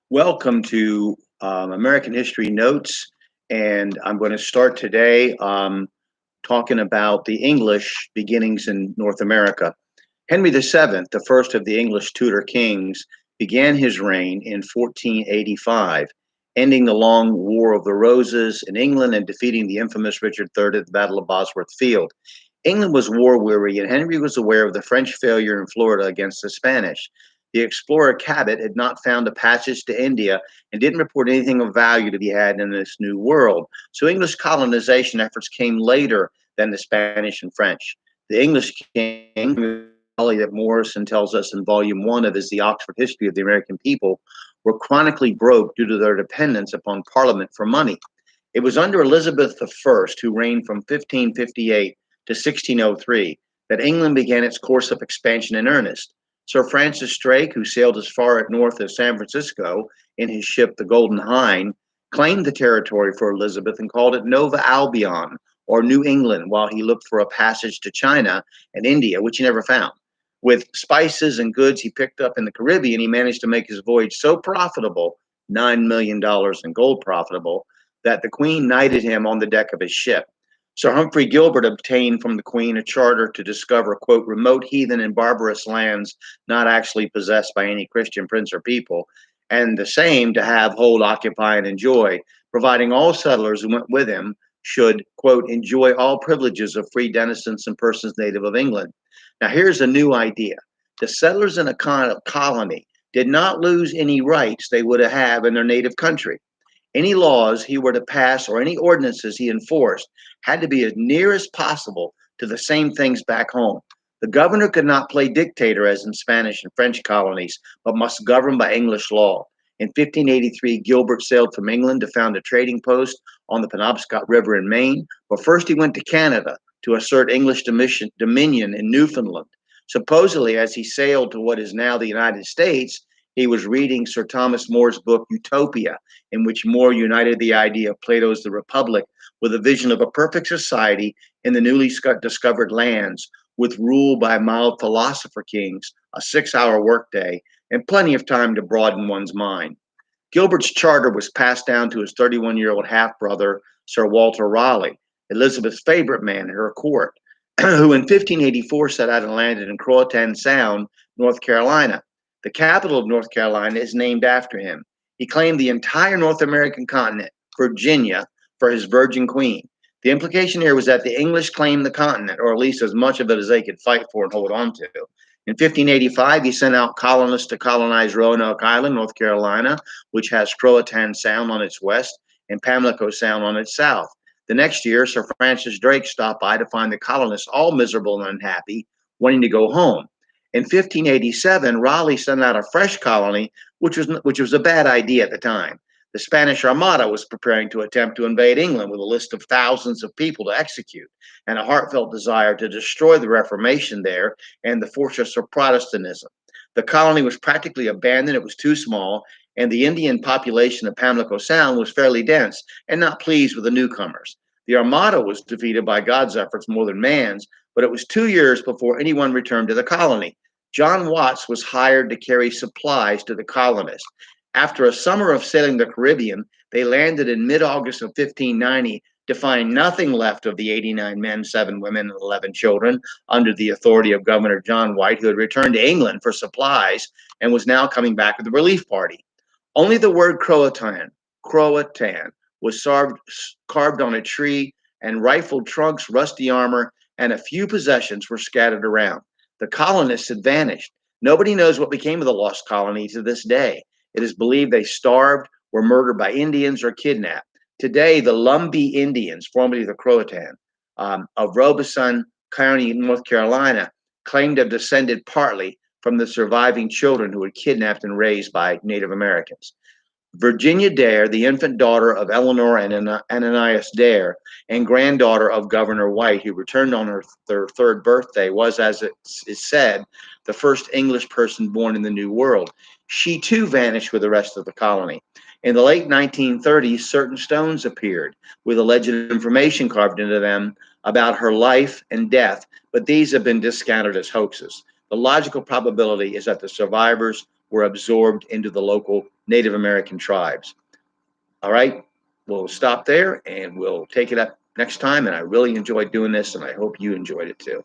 Welcome to American History Notes, and I'm going to start today talking about the English beginnings in North America. Henry VII, the first of the English Tudor kings, began his reign in 1485, ending the long War of the Roses in England and defeating the infamous Richard III at the Battle of Bosworth Field. England was war weary, and Henry was aware of the French failure in Florida against the Spanish. The explorer Cabot had not found a passage to India and didn't report anything of value to be had in this new world. So English colonization efforts came later than the Spanish and French. The English king, that Morrison tells us in volume 1 of his The Oxford History of the American People, were chronically broke due to their dependence upon Parliament for money. It was under Elizabeth I, who reigned from 1558 to 1603, that England began its course of expansion in earnest. Sir Francis Drake, who sailed as far north as San Francisco in his ship, the Golden Hind, claimed the territory for Elizabeth and called it Nova Albion, or New England, while he looked for a passage to China and India, which he never found. With spices and goods he picked up in the Caribbean, he managed to make his voyage so profitable, $9 million in gold profitable, that the Queen knighted him on the deck of his ship. Sir Humphrey Gilbert obtained from the Queen a charter to discover, quote, remote heathen and barbarous lands not actually possessed by any Christian prince or people, and the same to have, hold, occupy, and enjoy, providing all settlers who went with him should, quote, enjoy all privileges of free denizens and persons native of England. Now, here's a new idea. The settlers in a colony did not lose any rights they would have in their native country. Any laws he were to pass or any ordinances he enforced had to be as near as possible to the same things back home. The governor could not play dictator as in Spanish and French colonies, but must govern by English law. In 1583, Gilbert sailed from England to found a trading post on the Penobscot River in Maine, but first he went to Canada to assert English dominion in Newfoundland. Supposedly, as he sailed to what is now the United States, he was reading Sir Thomas More's book Utopia, in which More united the idea of Plato's The Republic with a vision of a perfect society in the newly discovered lands, with rule by mild philosopher kings, a 6-hour workday, and plenty of time to broaden one's mind. Gilbert's charter was passed down to his 31-year-old half-brother, Sir Walter Raleigh, Elizabeth's favorite man at her court, who in 1584 set out and landed in Croatan Sound, North Carolina. The capital of North Carolina is named after him. He claimed the entire North American continent, Virginia, for his virgin queen. The implication here was that the English claimed the continent, or at least as much of it as they could fight for and hold on to. In 1585, he sent out colonists to colonize Roanoke Island, North Carolina, which has Croatan Sound on its west and Pamlico Sound on its south. The next year, Sir Francis Drake stopped by to find the colonists all miserable and unhappy, wanting to go home. In 1587, Raleigh sent out a fresh colony, which was a bad idea at the time. The Spanish Armada was preparing to attempt to invade England with a list of thousands of people to execute, and a heartfelt desire to destroy the Reformation there and the fortress of Protestantism. The colony was practically abandoned, it was too small, and the Indian population of Pamlico Sound was fairly dense and not pleased with the newcomers. The Armada was defeated by God's efforts more than man's, but it was 2 years before anyone returned to the colony. John Watts was hired to carry supplies to the colonists. After a summer of sailing the Caribbean, they landed in mid-August of 1590 to find nothing left of the 89 men, 7 women, and 11 children under the authority of Governor John White, who had returned to England for supplies and was now coming back with the relief party. Only the word Croatan, was carved on a tree, and rifled trunks, rusty armor, and a few possessions were scattered around. The colonists had vanished. Nobody knows what became of the lost colony to this day. It is believed they starved, were murdered by Indians, or kidnapped. Today, the Lumbee Indians, formerly the Croatan, of Robeson County, North Carolina, claim to have descended partly from the surviving children who were kidnapped and raised by Native Americans. Virginia Dare, the infant daughter of Eleanor and Ananias Dare, and granddaughter of Governor White, who returned on her third birthday, was, as it is said, the first English person born in the New World. She too vanished with the rest of the colony. In the late 1930s, certain stones appeared with alleged information carved into them about her life and death, but these have been discounted as hoaxes. The logical probability is that the survivors were absorbed into the local Native American tribes. All right, we'll stop there and we'll take it up next time. And I really enjoyed doing this, and I hope you enjoyed it too.